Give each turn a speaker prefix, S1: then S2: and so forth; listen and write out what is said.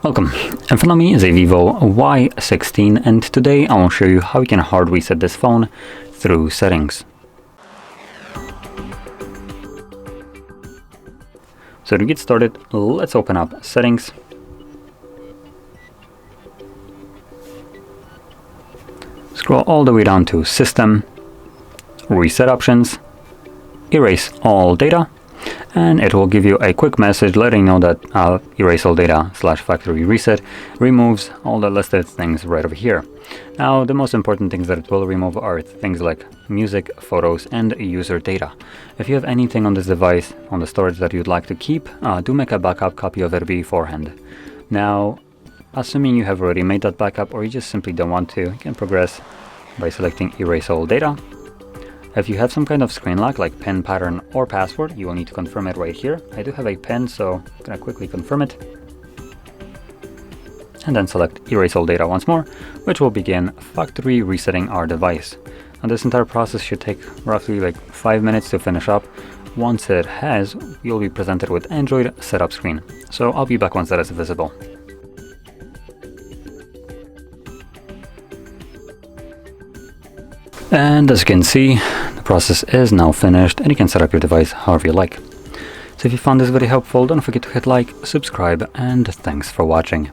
S1: Welcome. In front of me is a Vivo Y16 and today I will show you how you can hard reset this phone through settings. So to get started, let's open up settings. Scroll all the way down to System, Reset Options, Erase All Data, and it will give you a quick message letting you know that Erase All Data / Factory Reset removes all the listed things right over here. Now, the most important things that it will remove are things like music, photos, and user data. If you have anything on this device, on the storage that you'd like to keep, do make a backup copy of it beforehand. Now, assuming you have already made that backup or you just simply don't want to, you can progress by selecting Erase All Data. If you have some kind of screen lock like PIN, pattern, or password, you will need to confirm it right here. I do have a PIN, so I'm going to quickly confirm it. And then select Erase All Data once more, which will begin factory resetting our device. Now this entire process should take roughly like 5 minutes to finish up. Once it has, you'll be presented with Android setup screen. So I'll be back once that is visible. And as you can see, the process is now finished and you can set up your device however you like. So if you found this video helpful, don't forget to hit like, subscribe, and thanks for watching.